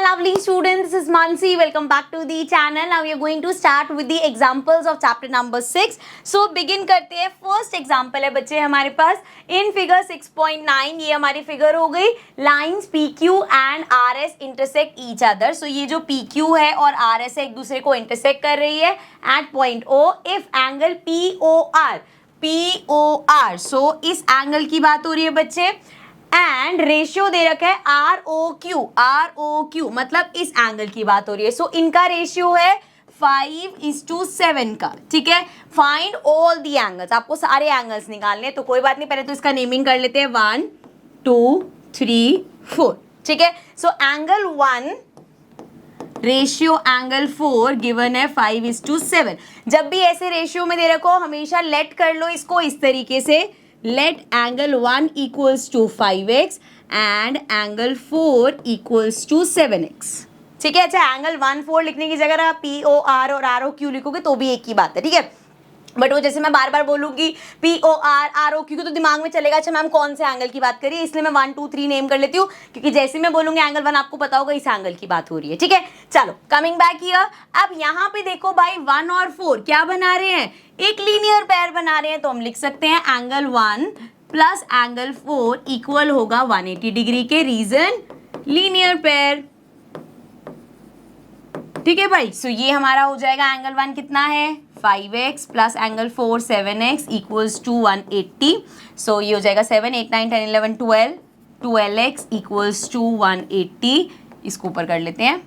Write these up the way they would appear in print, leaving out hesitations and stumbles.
lovely students, this is Mansi. Welcome back to the channel. Now we are going to start with the examples of chapter number 6. So begin करते हैं. First example है बच्चे हमारे पास in figure 6.9. ये हमारी figure हो गई. Lines PQ and RS intersect each other. So ये जो PQ है और RS है एक दूसरे को intersect कर रही है at point O. If angle POR. So इस angle की बात हो रही है बच्चे. एंड रेशियो दे रखा है ROQ मतलब इस एंगल की बात हो रही है. सो इनका रेशियो है 5:7 का. ठीक है. Find all the angles. आपको सारे एंगल्स निकालने हैं तो कोई बात नहीं, पहले तो इसका नेमिंग कर लेते हैं 1 2 3 4. ठीक है. So angle 1 ratio angle 4 given है 5:7. जब भी ऐसे रेशियो में दे रखो हमेशा लेट कर लो इसको इस तरीके से. Let angle 1 equals to 5x and angle 4 equals to 7x. ठीक है. अच्छा, एंगल 1 4 लिखने की जगह आप POR और ROQ लिखोगे तो भी एक ही बात है. ठीक है. बट वो जैसे मैं बार बार बोलूंगी POR ROQ तो दिमाग में चलेगा अच्छा मैम कौन से एंगल की बात करिए, इसलिए मैं 1 2 3 नेम कर लेती हूँ क्योंकि जैसे मैं बोलूंगी एंगल 1 आपको पता होगा इस एंगल की बात हो रही है. ठीक है. चलो कमिंग बैक हियर. अब यहाँ पे देखो भाई 1 और 4 क्या बना रहे हैं, एक लीनियर पेयर बना रहे हैं. तो हम लिख सकते हैं एंगल 1 प्लस एंगल 4 इक्वल होगा 180 डिग्री के. Reason linear pair. ठीक है भाई. सो ये हमारा हो जाएगा एंगल 1 कितना है 5x plus angle 4 7x equals to 180. So ये हो जाएगा 7 8 9 10 11 12 12x इक्वल्स टू 180. इसको ऊपर कर लेते हैं.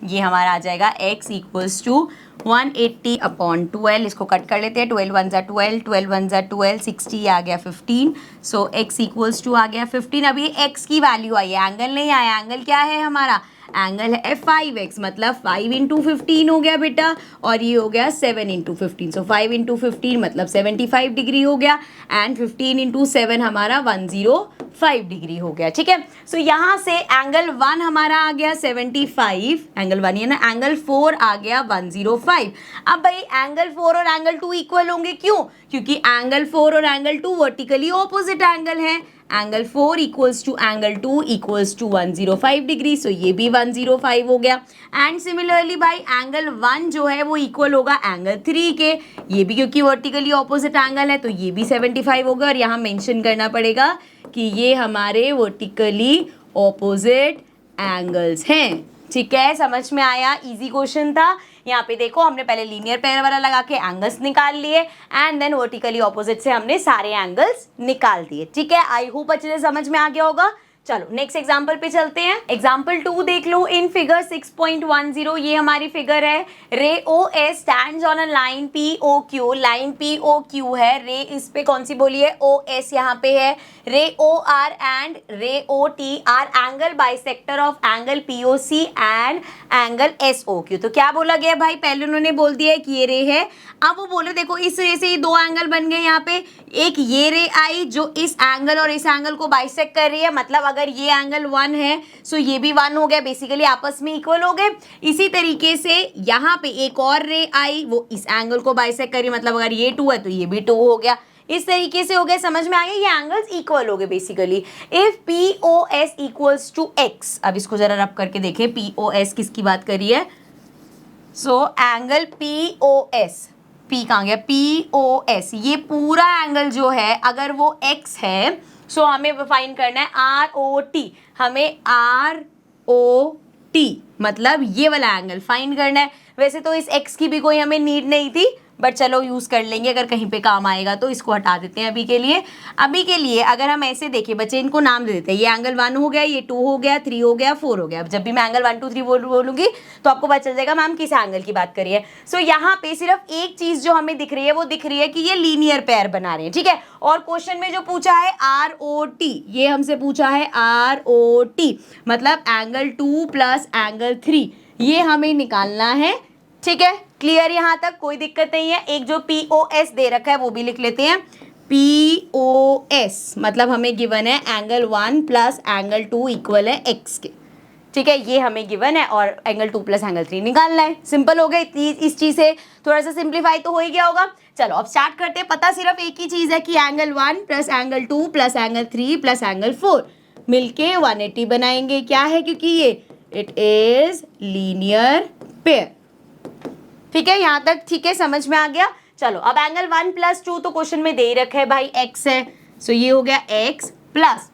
ये हमारा आ जाएगा x इक्वल्स टू 180 अपॉन 12. इसको कट कर लेते हैं. 12 1 ज़ा 12 12 1 ज़ा 12 60 आ गया 15. सो x इक्वल्स टू आ गया 15. अभी x की वैल्यू आई है, एंगल नहीं आया. एंगल क्या है हमारा, एंगल है 5x मतलब 5 इंटू 15 हो गया बेटा और ये हो गया 7 इंटू 15. सो 5 इंटू 15 मतलब 75 डिग्री हो गया एंड 15 इंटू 7 हमारा 105 डिग्री हो गया. ठीक है. सो यहाँ से एंगल 1 हमारा आ गया 75, एंगल 1 ये ना, एंगल 4 आ गया 105. अब भाई एंगल 4 और एंगल 2 इक्वल होंगे. क्यों? क्योंकि एंगल 4 और एंगल 2 वर्टिकली ऑपोजिट एंगल है. Angle 4 equals to angle 2 equals to 105 degree. So ये भी 105 हो गया. एंड सिमिलरली भाई एंगल 1 जो है वो इक्वल होगा एंगल 3 के. ये भी क्योंकि वर्टिकली ऑपोजिट एंगल है तो ये भी 75 होगा. और यहाँ मेंशन करना पड़ेगा कि ये हमारे वर्टिकली ऑपोजिट एंगल्स हैं. ठीक है. समझ में आया. इजी क्वेश्चन था. यहाँ पे देखो हमने पहले लीनियर पेयर वाला लगा के एंगल्स निकाल लिए एंड देन वर्टिकली ऑपोजिट से हमने सारे एंगल्स निकाल दिए. ठीक है. आई होप अच्छे से समझ में आ गया होगा. चलो नेक्स्ट एग्जाम्पल पे चलते हैं. एग्जाम्पल 2 देख लो. इन फिगर 6.10 ये हमारी फिगर है. रे OS stands on a line POQ. Line POQ है. रे इस पे कौन सी बोली है, OS यहाँ पे है. रे OR एंड रे OT R angle bisector of angle POC and angle SOQ. तो क्या बोला गया भाई, पहले उन्होंने बोल दिया है कि ये रे है. अब वो बोले देखो इस रे से ये दो एंगल बन गए. यहाँ पे एक ये रे आई जो इस एंगल और इस एंगल को बाइसेक्ट कर रही है. मतलब अगर ये एंगल 1 है सो ये भी 1 हो गया. बेसिकली आपस में इक्वल हो गए. इसी तरीके से यहाँ पे एक और रे आई वो इस एंगल को बाइसेक्ट करी. मतलब अगर ये 2 है तो ये भी 2 हो गया. इस तरीके से हो गया. समझ में आ गया. ये एंगल्स इक्वल हो गए basically. If POS equals to x. अब इसको जरा रब करके देखें. POS किसकी बात करी है. सो एंगल POS, P कहाँ गया, POS ये पूरा एंगल जो है अगर वो x है सो हमें फाइंड करना है ROT. हमें ROT मतलब ये वाला एंगल फाइंड करना है. वैसे तो इस x की भी कोई हमें नीड नहीं थी बट चलो यूज़ कर लेंगे अगर कहीं पे काम आएगा तो. इसको हटा देते हैं अभी के लिए. अभी के लिए अगर हम ऐसे देखें बच्चे इनको नाम दे देते हैं. ये एंगल 1 हो गया, ये 2 हो गया, 3 हो गया, 4 हो गया. अब जब भी मैं एंगल 1 2 3 बोलूँगी तो आपको पता चल जाएगा मैम किस एंगल की बात करिए. सो यहाँ पे सिर्फ एक चीज़ जो हमें दिख रही है वो दिख रही है कि ये लीनियर पेयर बना रहे हैं. ठीक है. और क्वेश्चन में जो पूछा है ROT, ये हमसे पूछा है ROT मतलब एंगल 2 प्लस एंगल 3 ये हमें निकालना है. ठीक है. क्लियर यहाँ तक, कोई दिक्कत नहीं है. एक जो POS दे रखा है वो भी लिख लेते हैं. POS मतलब हमें गिवन है एंगल 1 प्लस एंगल 2 इक्वल है x के. ठीक है. ये हमें गिवन है और एंगल 2 प्लस एंगल 3 निकालना है. सिंपल हो गया. इस चीज़ से थोड़ा सा सिंप्लीफाई तो हो ही गया होगा. चलो अब स्टार्ट करते हैं. पता सिर्फ एक ही चीज़ है कि angle 1 plus angle 2 plus angle 3 plus angle 4 मिलके 180 बनाएंगे. क्या है, क्योंकि ये इट इज लीनियर पेयर। ठीक है, यहां तक ठीक है, समझ में आ गया। चलो अब एंगल 1 + 2 तो क्वेश्चन में दे ही रखा है भाई, x है, सो ये हो गया x प्लस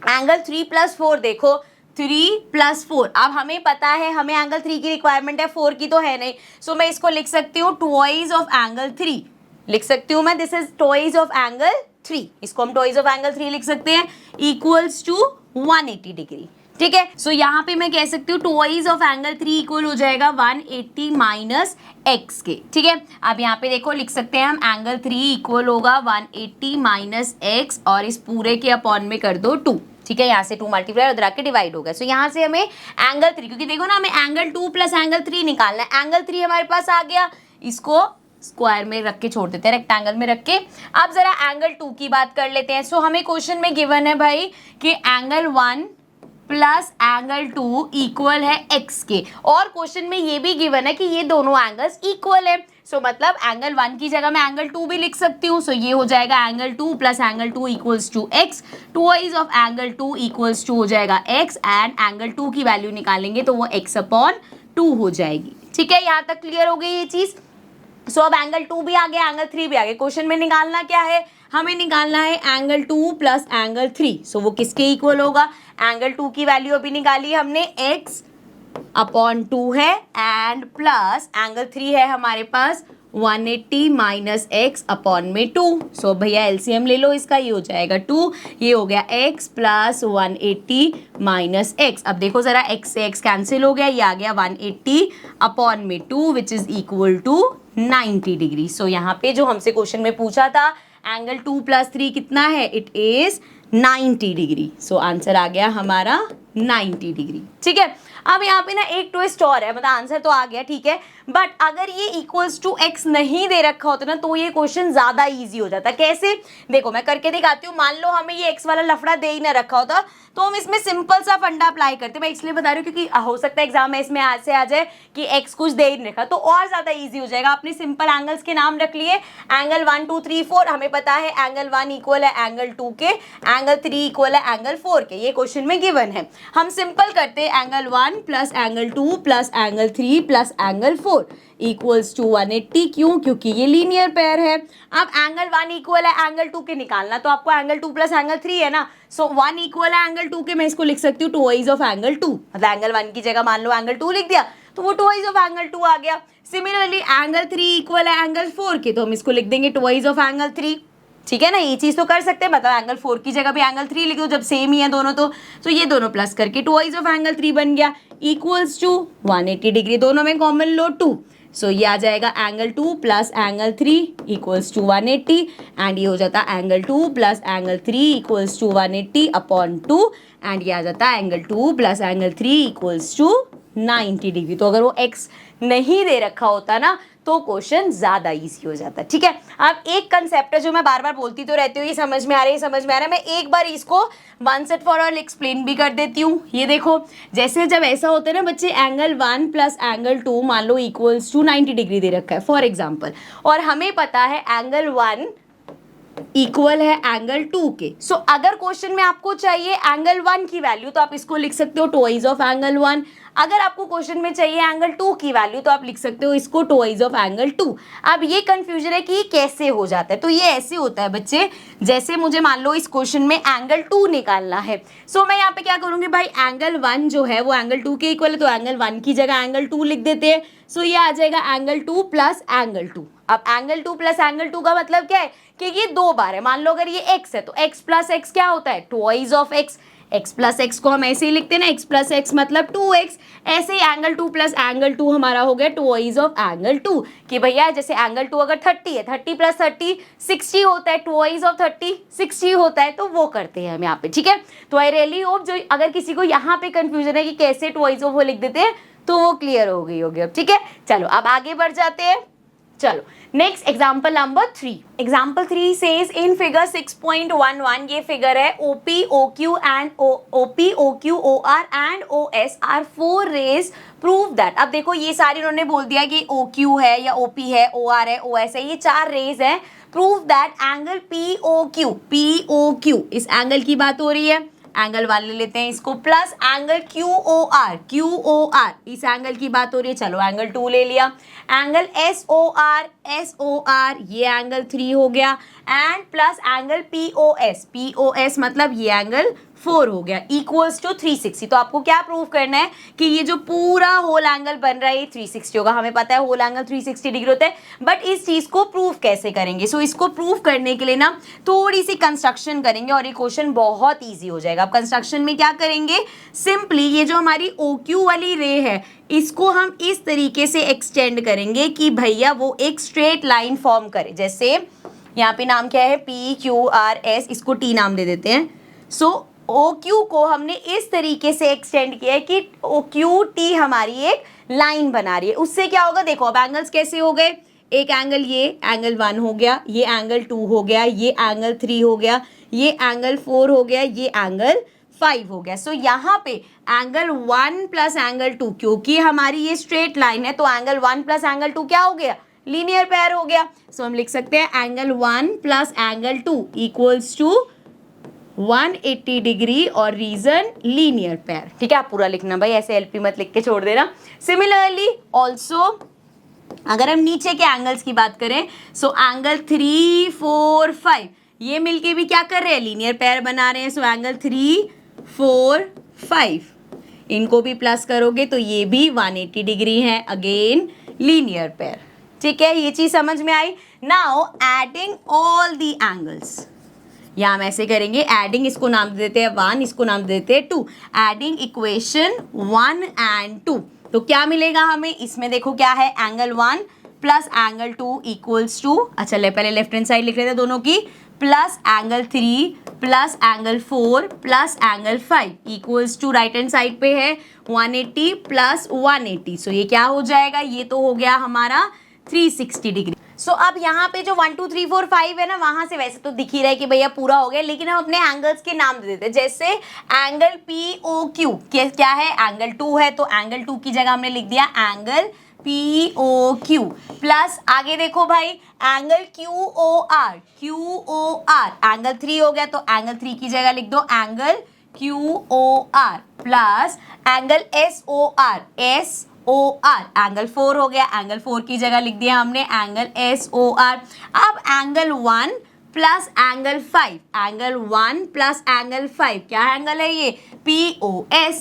एंगल 3 + 4, देखो 3 + 4, अब हमें पता है हमें एंगल 3 की रिक्वायरमेंट है, 4 की तो है नहीं, सो मैं इसको लिख सकती हूँ ट्वाइस ऑफ एंगल 3, लिख सकती हूँ मैं, this is twice of angle 3, इसको हम ट्वाइस ऑफ एंगल 3 लिख सकते हैं, इक्वल्स टू 180 डिग्री। ठीक है, सो यहाँ पे मैं कह सकती हूँ ट्वाइस ऑफ एंगल 3 इक्वल हो जाएगा 180 माइनस x के। ठीक है, अब यहाँ पे देखो लिख सकते हैं हम एंगल 3 इक्वल होगा 180 माइनस x, और इस पूरे के अपॉन में कर दो 2। ठीक है, यहाँ से 2 मल्टीप्लाई उधर आके डिवाइड होगा, सो यहाँ से हमें एंगल 3, क्योंकि देखो ना हमें एंगल 2 प्लस एंगल 3 निकालना है, एंगल 3 हमारे पास आ गया, इसको स्क्वायर में रख के छोड़ देते हैं, रेक्टेंगल में रख के। अब जरा एंगल 2 की बात कर लेते हैं। सो हमें क्वेश्चन में गिवन है भाई कि एंगल 1 प्लस एंगल 2 इक्वल है x के, और क्वेश्चन में ये भी गिवन है कि ये दोनों एंगल्स इक्वल है, सो मतलब एंगल 1 की जगह मैं एंगल 2 भी लिख सकती हूँ, सो ये हो जाएगा angle 2 plus angle 2 equals to x, twice of angle 2 equals to हो जाएगा x, एंड एंगल 2 की वैल्यू निकालेंगे तो वो x/2 हो जाएगी। ठीक है, यहाँ तक क्लियर हो गई ये चीज। सो अब एंगल 2 भी आ गया, एंगल 3 भी आ गया, क्वेश्चन में निकालना क्या है, हमें निकालना है एंगल 2 प्लस एंगल 3, सो वो किसके इक्वल होगा, एंगल 2 की वैल्यू अभी निकाली हमने, x/2 है, एंड प्लस एंगल 3 है हमारे पास 180 माइनस x/2, सो भैया एलसीएम ले लो इसका, ये हो जाएगा 2, ये हो गया x प्लस 180 माइनस x। अब देखो जरा x से x कैंसिल हो गया, ये आ गया 180/2 which is equal to 90 degree. So यहाँ पे जो हमसे क्वेश्चन में पूछा था एंगल 2 + 3 कितना है, it is 90 degree, so answer आ गया हमारा 90 डिग्री। ठीक है, अब यहाँ पे ना एक ट्विस्ट और है, मतलब आंसर तो आ गया ठीक है, बट अगर ये इक्वल्स टू x नहीं दे रखा होता ना तो ये क्वेश्चन ज्यादा इजी हो जाता। कैसे, देखो मैं करके दिखाती हूँ। मान लो हमें ये x वाला लफड़ा दे ही ना रखा होता तो हम इसमें सिंपल सा फंडा अप्लाई करते, मैं इसलिए बता रही हूँ क्योंकि हो सकता है एग्जाम में इसमें आज से आ जाए कि x कुछ दे ही नहीं रखा, तो और ज्यादा इजी हो जाएगा। आपने सिंपल एंगल्स के नाम रख लिए, एंगल 1 2 3 4, हमें पता है एंगल 1 इक्वल है एंगल 2 के, एंगल 3 इक्वल है एंगल 4 के, ये क्वेश्चन में गिवन है। हम सिंपल करते हैं angle 1 plus angle 2 plus angle 3 plus angle 4 equals to 180, क्यों, क्योंकि ये लीनियर पेयर है। अब एंगल 1 इक्वल है एंगल 2 के निकालना, तो आपको एंगल 2 प्लस एंगल 3 है ना, सो 1 इक्वल है एंगल 2 के, मैं इसको लिख सकती हूँ ट्वाइस ऑफ एंगल 2, मतलब एंगल 1 की जगह मान लो एंगल 2 लिख दिया तो वो ट्वाइस ऑफ एंगल 2 आ गया। सिमिलरली एंगल 3 इक्वल है एंगल 4 के, तो हम इसको लिख देंगे ट्वाइस ऑफ एंगल 3। ठीक है ना, ये चीज तो कर सकते हैं, मतलब एंगल 4 की जगह भी एंगल 3 लिख दो, जब सेम ही है दोनों तो ये दोनों प्लस करके ट्वाइस ऑफ एंगल 3 बन गया, इक्वल्स टू 180 डिग्री, दोनों में कॉमन लो 2, सो ये आ जाएगा angle 2 plus angle 3 equals to 180, and ये हो जाता angle 2 plus angle 3 equals to 180/2, and ये आ जाता angle 2 plus angle 3 equals to 90 degree. तो अगर वो x नहीं दे रखा होता ना तो क्वेश्चन ज्यादा इजी हो जाता। ठीक है, अब एक कंसेप्ट है जो मैं बार बार बोलती तो रहती हूँ, ये समझ में आ रहा है, समझ में आ रहा है, मैं एक बार इसको one set for all explain भी कर देती हूँ। ये देखो, जैसे जब ऐसा होता है ना बच्चे, एंगल 1 प्लस एंगल 2 मान लो इक्वल्स टू 90 डिग्री दे रखा है फॉर एग्जाम्पल, और हमें पता है एंगल 1 इक्वल है एंगल 2 के, सो अगर क्वेश्चन में आपको चाहिए एंगल 1 की वैल्यू तो आप इसको लिख सकते हो ट्वाइस ऑफ एंगल 1, अगर आपको क्वेश्चन में चाहिए एंगल 2 की वैल्यू तो आप लिख सकते हो इसको ट्वाइस ऑफ एंगल 2। अब ये कंफ्यूजन है कि ये कैसे हो जाता है, तो ये ऐसे होता है बच्चे, जैसे मुझे मान लो इस क्वेश्चन में एंगल 2 निकालना है, सो मैं यहाँ पे क्या करूंगी भाई, एंगल 1 जो है वो एंगल 2 के इक्वल है, तो एंगल 1 की जगह एंगल 2 लिख देते हैं, सो ये आ जाएगा एंगल 2 प्लस एंगल 2। अब एंगल 2 प्लस एंगल 2 का मतलब क्या है कि ये 2 बार है, मान लो अगर ये x है तो x प्लस x क्या होता है, twice of x, x plus x को हम ऐसे ही लिखते हैं ना, x प्लस x मतलब 2x, ऐसे ही एंगल 2 प्लस एंगल 2 हमारा हो गया ट्वाइस ऑफ एंगल 2, कि भैया जैसे एंगल 2 अगर 30 है, 30 प्लस 30 60 होता है, ट्वाइस ऑफ 30 60 होता है, तो वो करते हैं हम यहाँ पे। ठीक है, तो आई रियली होप जो अगर किसी को यहाँ पे कंफ्यूजन है कि कैसे ट्वाइस ऑफ वो लिख देते हैं तो वो क्लियर हो गई होगी अब। ठीक है, चलो अब आगे बढ़ जाते हैं। चलो next example number 3। Example 3 says in figure 6.11, ये फिगर है OP, OQ and OP, OQ, OR and OS are 4 rays, prove that. अब देखो ये सारी उन्होंने बोल दिया कि OQ है या OP है, OR है, OS है, ये 4 रेज है। Prove that angle POQ, POQ इस एंगल की बात हो रही है, एंगल 1 ले लेते हैं इसको, प्लस एंगल QOR, QOR इस एंगल की बात हो रही है, चलो एंगल 2 ले लिया, एंगल SOR, SOR ये एंगल 3 हो गया, and plus angle POS, POS मतलब ये एंगल 4 हो गया, इक्वल्स टू 360। तो आपको क्या प्रूव करना है कि ये जो पूरा होल एंगल बन रहा है ये 360 होगा। हमें पता है होल एंगल 360 डिग्री होता है, बट इस चीज को प्रूव कैसे करेंगे? सो इसको प्रूव करने के लिए ना थोड़ी सी कंस्ट्रक्शन करेंगे और ये क्वेश्चन बहुत ईजी हो जाएगा। अब कंस्ट्रक्शन में क्या करेंगे, सिंपली ये जो हमारी OQ वाली रे है इसको हम इस तरीके से एक्सटेंड करेंगे कि भैया वो एक स्ट्रेट लाइन फॉर्म करे। जैसे यहाँ पे नाम क्या है, PQRS, इसको T नाम दे देते हैं। सो OQ को हमने इस तरीके से एक्सटेंड किया है कि OQT हमारी एक लाइन बना रही है। उससे क्या होगा, देखो अब एंगल्स कैसे हो गए, एक एंगल ये एंगल 1 हो गया, ये एंगल 2 हो गया, ये एंगल 3 हो गया, ये एंगल 4 हो गया, ये एंगल 5 हो गया। सो यहाँ पे एंगल 1 प्लस एंगल 2, क्योंकि हमारी ये स्ट्रेट लाइन है तो एंगल 1 प्लस एंगल 2 क्या हो गया, लीनियर पेयर हो गया। सो हम लिख सकते हैं angle 1 plus angle 2 equals to 180 degree और रीजन लीनियर पेयर। ठीक है, आप पूरा लिखना भाई, ऐसे एलपी मत लिख के छोड़ देना। सिमिलरली ऑल्सो अगर हम नीचे के एंगल्स की बात करें, सो एंगल 3, 4, 5 ये मिलके भी क्या कर रहे हैं, लीनियर पेयर बना रहे हैं। सो एंगल 3, 4, 5 इनको भी प्लस करोगे तो ये भी 180 डिग्री है, अगेन लीनियर पेयर। ठीक है, ये चीज समझ में आई। Now adding all the angles, या हम ऐसे करेंगे, एडिंग इसको नाम दे देते हैं 1, इसको नाम दे देते हैं 2, एडिंग इक्वेशन 1 एंड 2। तो क्या मिलेगा हमें, इसमें देखो क्या है, angle 1 plus angle 2 equals to, अच्छा पहले लेफ्ट हैंड साइड लिख लेते हैं दोनों की, plus angle 3 plus angle 4 plus angle 5 equals to right hand side पे है 180 प्लस 180। सो ये क्या हो जाएगा, ये तो हो गया हमारा 360 डिग्री। सो अब यहाँ पे जो 1 2 3 4 5 है ना, वहां से वैसे तो दिख ही रहा है कि भैया पूरा हो गया, लेकिन हम अपने एंगल्स के नाम दे देते हैं। जैसे एंगल POQ क्या है, एंगल 2 है, तो एंगल 2 की जगह हमने लिख दिया एंगल POQ, प्लस आगे देखो भाई एंगल QOR, एंगल 3 हो गया तो एंगल 3 की जगह लिख दो angle QOR, plus angle SOR, angle 4 हो गया, एंगल 4 की जगह लिख दिया हमने एंगल SOR। अब angle 1 plus angle 5, angle 1 plus angle 5 क्या एंगल है ये, POS,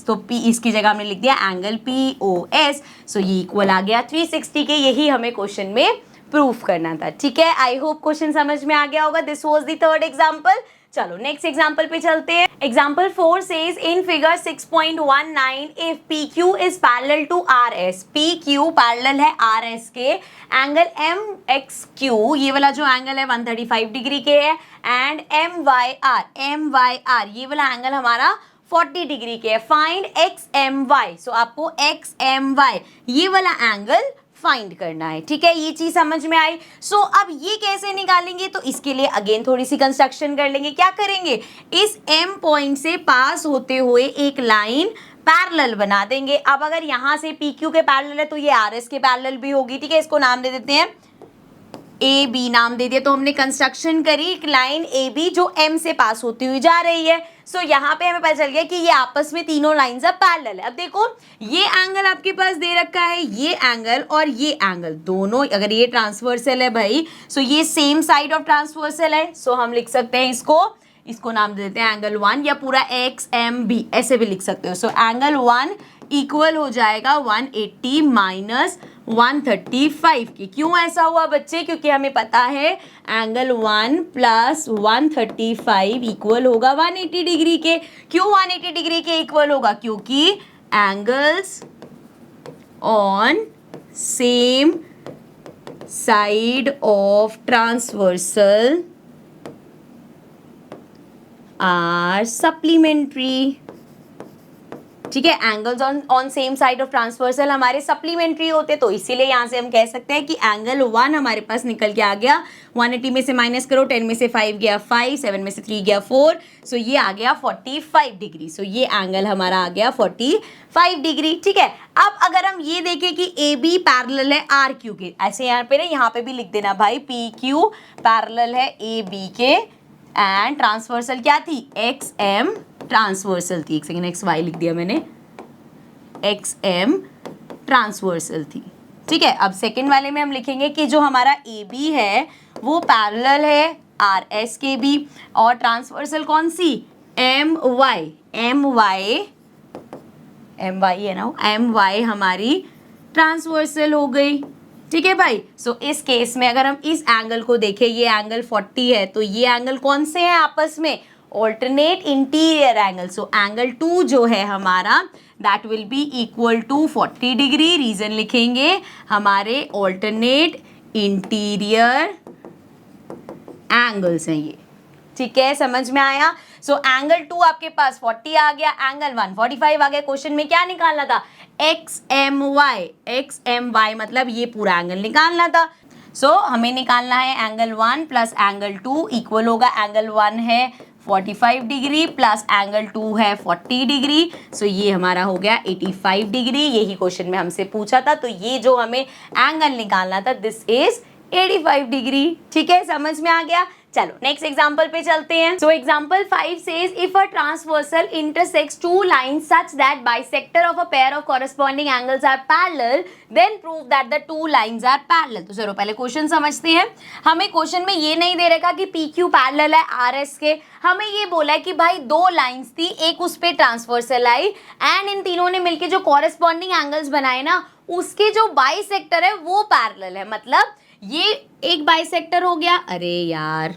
तो P इसकी जगह हमने लिख दिया एंगल POS। सो ये इक्वल आ गया 360 के, यही हमें क्वेश्चन में प्रूफ करना था। ठीक है, आई होप क्वेश्चन समझ में आ गया होगा। This was the third example. चलो नेक्स्ट एग्जांपल पे चलते हैं। Example 4 says in figure 6.19 if PQ is parallel to RS, PQ parallel है RS के, एंगल MXQ ये वाला जो एंगल है 135 डिग्री के है, एंड MYR ये वाला एंगल हमारा 40 डिग्री के है। फाइंड XMY, सो आपको XMY ये वाला एंगल फाइंड करना है। ठीक है, ये चीज समझ में आई। सो अब ये कैसे निकालेंगे, तो इसके लिए अगेन थोड़ी सी कंस्ट्रक्शन कर लेंगे। क्या करेंगे, इस M पॉइंट से पास होते हुए एक लाइन पैरेलल बना देंगे। अब अगर यहाँ से PQ के पैरेलल है तो ये RS के पैरेलल भी होगी। ठीक है, इसको नाम दे देते हैं AB, नाम दे दिया। तो हमने कंस्ट्रक्शन करी एक लाइन AB जो M से पास होती हुई जा रही है। सो यहाँ पे हमें पता चल गया कि ये आपस में तीनों लाइंस अब पैरेलल है। अब देखो ये एंगल आपके पास दे रखा है, ये एंगल और ये एंगल दोनों, अगर ये ट्रांसवर्सल है भाई, सो ये सेम साइड ऑफ ट्रांसवर्सल है। सो हम लिख सकते हैं इसको नाम दे देते हैं एंगल 1, या पूरा XMB ऐसे भी लिख सकते हो। सो एंगल 1 इक्वल हो जाएगा 180 माइनस 135 की। क्यों ऐसा हुआ बच्चे, क्योंकि हमें पता है एंगल 1 प्लस 135 इक्वल होगा 180 डिग्री के। क्यों 180 डिग्री के इक्वल होगा, क्योंकि angles on same side of transversal are supplementary. ठीक है, angles on same side of transversal हमारे सप्लीमेंट्री होते, तो इसीलिए यहाँ से हम कह सकते हैं कि एंगल 1 हमारे पास निकल के आ गया, 180 में से माइनस करो, 10 में से 5 गया 5, 7 में से 3 गया 4, सो ये आ गया 45 डिग्री। सो ये एंगल हमारा आ गया 45 डिग्री। ठीक है, अब अगर हम ये देखें कि AB पैरेलल है RQ के, ऐसे यहाँ पे ना, यहाँ पे भी लिख देना भाई PQ पैरेलल है AB के, एंड ट्रांसवर्सल क्या थी, एक्स एम ट्रांसवर्सल थी, एक सेकेंड एक्स वाई लिख दिया मैंने, एक्स एम ट्रांसवर्सल थी। ठीक है, अब सेकेंड वाले में हम लिखेंगे कि जो हमारा ए बी है वो पैरेलल है आर एस के बी, और ट्रांसवर्सल कौन सी, एम वाई, एम वाई है ना, एम वाई हमारी ट्रांसवर्सल हो गई। ठीक है भाई, सो इस केस में अगर हम इस एंगल को देखें, ये एंगल 40 है, तो ये एंगल कौन से हैं आपस में, alternate interior angle. So angle 2 जो है हमारा that will be equal to 40 degree. Reason लिखेंगे हमारे ऑल्टरनेट इंटीरियर एंगल्स हैं ये। ठीक है, समझ में आया। सो एंगल 2 आपके पास 40 आ गया, एंगल 1 45 आ गया। क्वेश्चन में क्या निकालना था, एक्स एम वाई, मतलब ये पूरा एंगल निकालना था। सो हमें निकालना है एंगल 1 प्लस एंगल 2 इक्वल होगा, एंगल 1 है 45 डिग्री प्लस एंगल 2 है 40 डिग्री। सो ये हमारा हो गया 85 डिग्री। यही क्वेश्चन में हमसे पूछा था, तो ये जो हमें एंगल निकालना था दिस इज 85 डिग्री। ठीक है, समझ में आ गया। चलो नेक्स्ट एग्जांपल पे चलते हैं। So example 5 says if a transversal intersects two lines such that bisector of a pair of corresponding angles are parallel, then prove that the two lines are parallel. तो चलो पहले क्वेश्चन समझते हैं। हमें question में ये नहीं दे रखा कि पी क्यू पैरेलल है आर एस के, हमें ये बोला है कि भाई दो लाइंस थी, एक उस पे ट्रांसवर्सल आई एंड इन तीनों ने मिलकर जो कॉरेस्पॉन्डिंग एंगल्स बनाए ना, उसके जो बाइसेक्टर है वो पैरेलल है। मतलब ये एक बाइसेक्टर हो गया, अरे यार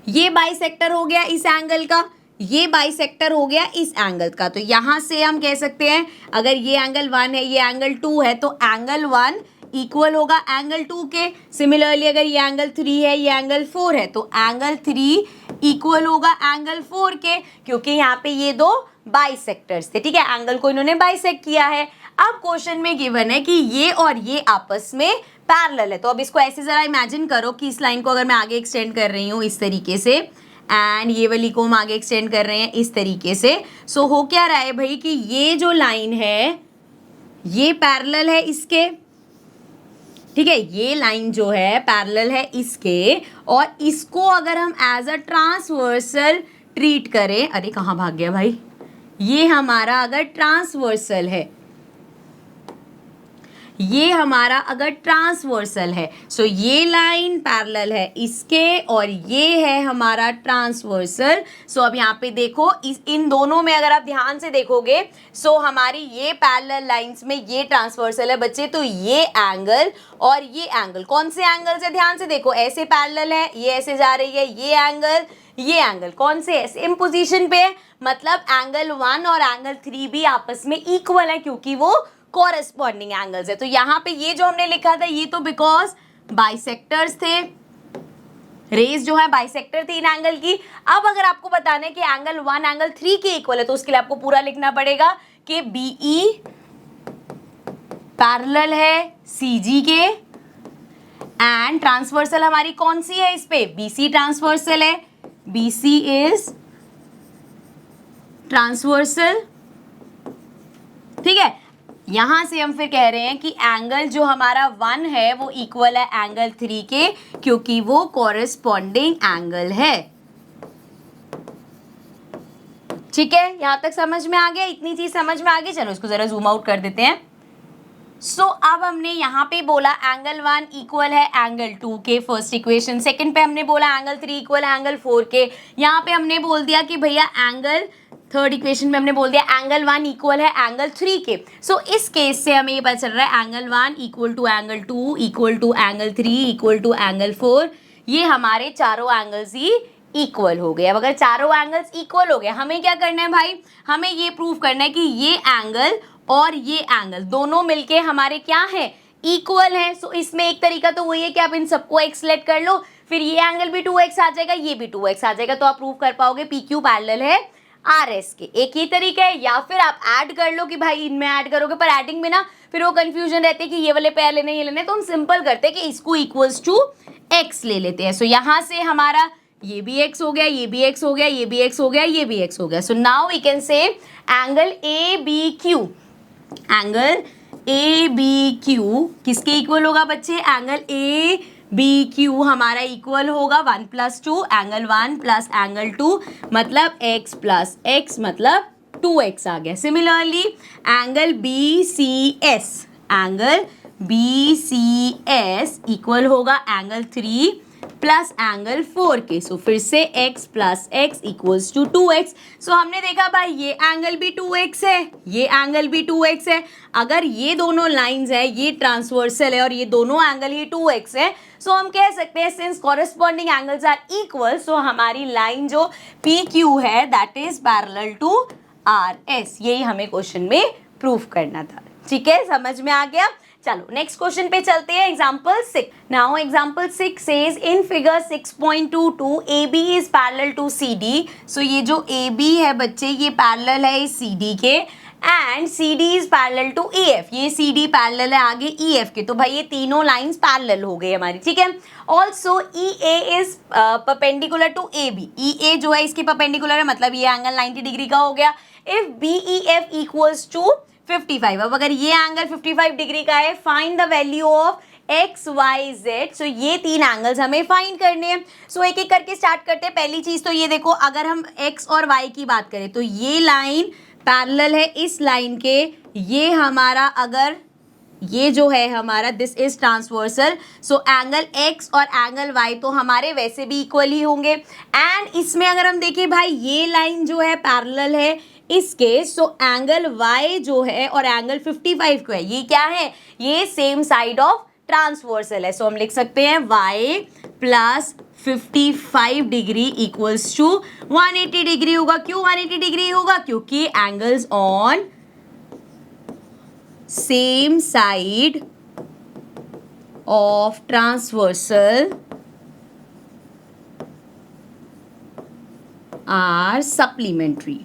ये बाइसेक्टर हो गया इस एंगल का, ये बाइसेक्टर हो गया इस एंगल का। तो यहां से हम कह सकते हैं अगर ये एंगल 1 है, ये एंगल 2 है, तो एंगल 1 इक्वल होगा एंगल 2 के। सिमिलरली अगर ये एंगल 3 है, ये एंगल 4 है, तो एंगल 3 इक्वल होगा एंगल 4 के, क्योंकि यहाँ पे ये दो बाइसेक्टर्स थे। ठीक है, एंगल को इन्होंने बाइसेक्ट किया है। अब क्वेश्चन में गिवन है कि ये और ये आपस में पैरेलल है। तो अब इसको ऐसे जरा इमेजिन करो कि इस लाइन को अगर मैं आगे एक्सटेंड कर रही हूँ इस तरीके से, एंड ये वाली को हम आगे एक्सटेंड कर रहे हैं इस तरीके से। सो हो क्या रहा है भाई कि ये जो लाइन है ये पैरेलल है इसके। ठीक है, ये लाइन जो है पैरेलल है इसके, और इसको अगर हम एज अ ट्रांसवर्सल ट्रीट करें, अरे कहाँ भाग गया भाई, ये हमारा अगर ट्रांसवर्सल है, ये हमारा अगर ट्रांसवर्सल है, सो ये लाइन पैरेलल है इसके और ये है हमारा ट्रांसवर्सल। सो अब यहाँ पे देखो इन दोनों में अगर आप ध्यान से देखोगे, सो हमारी ये पैरेलल लाइंस में ये ट्रांसवर्सल है बच्चे। तो ये एंगल और ये एंगल कौन से एंगल से, ध्यान से देखो, ऐसे पैरेलल है, ये ऐसे जा रही है, ये एंगल कौन से है, सेम पोजीशन पे है। मतलब एंगल 1 और एंगल 3 भी आपस में इक्वल है क्योंकि वो कॉरेस्पॉन्डिंग एंगल्स है। तो यहाँ पे ये जो हमने लिखा था ये तो बिकॉज बाइसेक्टर्स थे, रेज जो है बाइसेक्टर थी इन एंगल की। अब अगर आपको बताना है कि एंगल 1 एंगल 3 के इक्वल है, तो उसके लिए आपको पूरा लिखना पड़ेगा कि बीई पैरेलल है सीजी के, एंड ट्रांसवर्सल हमारी कौन सी है इस पे, बीसी ट्रांसवर्सल है, बीसी इज ट्रांसवर्सल। ठीक है, यहां से हम फिर कह रहे हैं कि एंगल जो हमारा 1 है वो इक्वल है एंगल 3 के, क्योंकि वो कॉरेस्पॉन्डिंग एंगल है। ठीक है, यहां तक समझ में आ गया, इतनी चीज समझ में आ गई। चलो इसको जरा जूम आउट कर देते हैं। सो अब हमने यहाँ पे बोला एंगल 1 इक्वल है एंगल 2 के, फर्स्ट इक्वेशन। सेकंड पे हमने बोला एंगल 3 इक्वल है एंगल 4 के। यहाँ पे हमने बोल दिया कि भैया एंगल, थर्ड इक्वेशन में हमने बोल दिया एंगल 1 इक्वल है एंगल 3 के। सो इस केस से हमें ये पता चल रहा है angle 1 equal to angle 2 equal to angle 3 equal to angle 4। ये हमारे चारों एंगल्स ही इक्वल हो गए। अब अगर चारों एंगल्स इक्वल हो गए, हमें क्या करना है भाई, हमें ये प्रूव करना है कि ये एंगल और ये एंगल दोनों मिलके हमारे क्या है, इक्वल है। सो इसमें एक तरीका तो वही है कि आप इन सबको एक्स लेट कर लो, फिर ये एंगल भी 2x आ जाएगा, ये भी 2x आ जाएगा, तो आप प्रूव कर पाओगे पी क्यू पैरेलल है आर एस के। एक ही तरीका है, या फिर आप ऐड कर लो कि भाई इनमें ऐड करोगे, पर एडिंग में ना फिर वो कंफ्यूजन रहती है कि ये वाले पैर लेने ये लेने, तो हम सिंपल करते हैं कि इसको इक्वल्स टू एक्स ले लेते हैं। सो यहाँ से हमारा ये भी x हो गया, ये भी x हो गया, ये भी x हो गया, ये भी x हो गया। So now we can say angle A B Q, angle A B Q किसके इक्वल होगा बच्चे, एंगल ए बी क्यू हमारा इक्वल होगा 1 + 2 एंगल 1 प्लस एंगल 2 मतलब x प्लस x मतलब 2x आ गया। Similarly angle B C S equal होगा एंगल 3 प्लस एंगल 4 के। सो फिर से x plus x equals to 2x। So हमने देखा भाई ये एंगल भी 2x है, ये एंगल भी 2x है। अगर ये दोनों लाइंस है, ये ट्रांसवर्सल है और ये दोनों एंगल ये 2x है, सो हम कह सकते हैं since corresponding angles are equal, so हमारी लाइन जो PQ है that is parallel to RS। यही हमें क्वेश्चन में प्रूफ करना था। ठीक है, समझ में आ गया। चलो नेक्स्ट क्वेश्चन पे चलते हैं। Example 6। Now example 6 says in figure 6.22 AB is parallel to CD। So ये जो AB है बच्चे ये पैरेलल है इस CD के and CD is parallel to EF। ये CD पैरेलल है आगे EF के, तो भाई ये तीनों लाइंस पैरेलल हो गई हमारी। ठीक है, also EA is perpendicular to AB। EA जो है इसकी परपेंडिकुलर है मतलब ये एंगल 90 डिग्री का हो गया। इफ BEF इक्वल्स टू 55, अब अगर ये एंगल 55 डिग्री का है, find the value of X Y Z. So ये तीन एंगल्स हमें फाइंड करने हैं। सो एक एक करके स्टार्ट करते हैं। पहली चीज तो ये देखो, अगर हम एक्स और वाई की बात करें तो ये लाइन पैरेलल है इस लाइन के। ये हमारा अगर ये जो है हमारा this is transversal, so angle x और एंगल वाई तो हमारे वैसे भी इक्वल ही होंगे। एंड इसमें अगर हम देखें भाई ये लाइन जो है पैरेलल है इसके, सो एंगल y जो है और एंगल 55 को है, ये क्या है, ये सेम साइड ऑफ ट्रांसवर्सल है। सो हम लिख सकते हैं y plus 55 degree equals to 180 degree होगा। क्यों 180 डिग्री होगा? क्योंकि angles on same side of transversal are supplementary,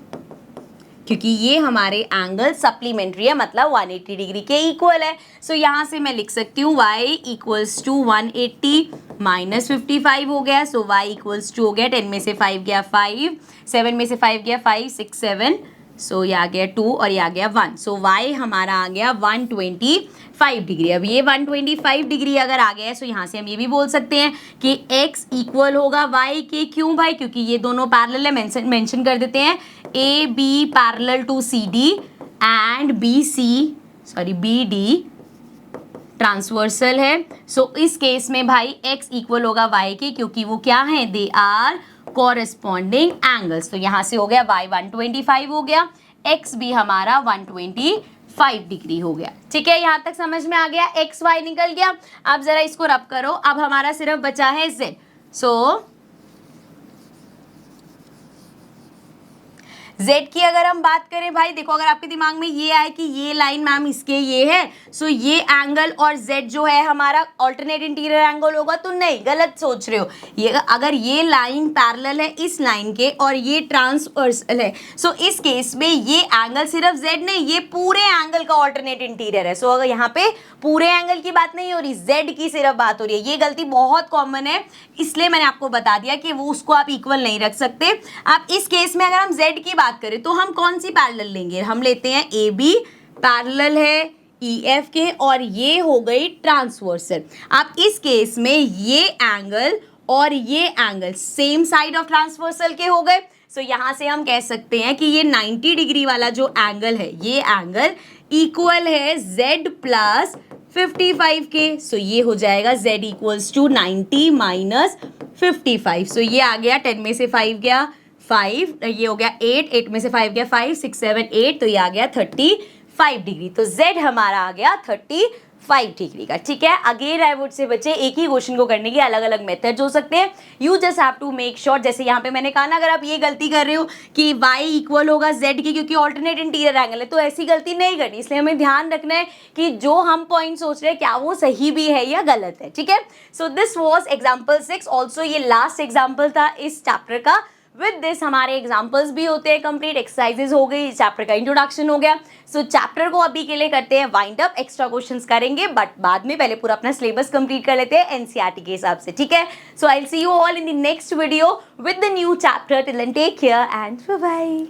क्योंकि ये हमारे एंगल सप्लीमेंट्री है मतलब 180 डिग्री के इक्वल है। सो यहाँ से मैं लिख सकती हूँ y इक्वल्स टू 180 माइनस 55 हो गया। सो y इक्वल्स टू हो गया 10 में से 5 गया 5, 7 में से 5 गया 5, 6 7, सो ये आ गया 2 और ये आ गया 1। सो y हमारा आ गया 125 डिग्री। अब ये 125 डिग्री अगर आ गया है, सो यहाँ से हम ये भी बोल सकते हैं कि x इक्वल होगा y के। क्यों भाई? क्योंकि ये दोनों पैरेलल है। मेंशन कर देते हैं AB parallel to CD and BD transversal है। सो इस केस में भाई x इक्वल होगा y के, क्योंकि वो क्या है, दे आर कॉरेस्पॉन्डिंग एंगल्स। तो यहाँ से हो गया y 125 हो गया, x भी हमारा 125 डिग्री हो गया। ठीक है, यहाँ तक समझ में आ गया। x y निकल गया। अब जरा इसको रब करो। अब हमारा सिर्फ बचा है z। सो z की अगर हम बात करें भाई, देखो अगर आपके दिमाग में ये आए कि ये लाइन मैम इसके ये है, सो ये एंगल और z जो है हमारा ऑल्टरनेट इंटीरियर एंगल होगा, तो नहीं, गलत सोच रहे हो। ये अगर ये लाइन पैरेलल है इस लाइन के और ये ट्रांसवर्सल है, सो इस केस में ये एंगल सिर्फ z नहीं, ये पूरे एंगल का ऑल्टरनेट इंटीरियर है। सो अगर यहाँ पे पूरे एंगल की बात नहीं हो रही, z की सिर्फ बात हो रही है। ये गलती बहुत कॉमन है, इसलिए मैंने आपको बता दिया कि वो उसको आप इक्वल नहीं रख सकते। अब इस केस में अगर हम z की बात करें तो हम कौन सी पैरेलल लेंगे? हम लेते हैं AB पैरेलल है EF के और ये हो गई ट्रांसवर्सल। अब इस केस में ये एंगल और ये angle same side of transversal के हो गए। सो यहाँ से हम कह सकते हैं कि ये 90 डिग्री वाला जो एंगल है, ये एंगल इक्वल है Z प्लस 55 के। सो ये हो जाएगा Z इक्वल्स टू 90 माइनस 55। सो ये आ गया 10 में से 5 गया 5, ये हो गया 8, 8 में से 5 गया 5, 6 7 8, तो ये आ गया 35 डिग्री। तो Z हमारा आ गया 35 डिग्री का। ठीक है, अगेन आई वुड से बच्चे एक ही क्वेश्चन को करने के अलग अलग मेथड्स हो सकते हैं। You just have to make sure, जैसे यहाँ पे मैंने कहा ना, अगर आप ये गलती कर रहे हो कि y इक्वल होगा z की क्योंकि ऑल्टरनेट इंटीरियर एंगल है, तो ऐसी गलती नहीं करनी। इसलिए हमें ध्यान रखना है कि जो हम पॉइंट सोच रहे हैं क्या वो सही भी है या गलत है। ठीक है, so this was example 6। Also ये लास्ट एग्जाम्पल था इस चैप्टर का। विद दिस हमारे एग्जाम्पल्स भी होते हैं कंप्लीट, एक्सरसाइजेज हो गई, चैप्टर का इंट्रोडक्शन हो गया। सो चैप्टर को अभी के लिए करते हैं वाइंड अप, एक्स्ट्रा क्वेश्चंस करेंगे बट बाद में पहले पूरा अपना सिलेबस कंप्लीट कर लेते हैं एनसीईआरटी के हिसाब से। ठीक है, so I will see you all in the next video with the new chapter. Till then take care and bye bye.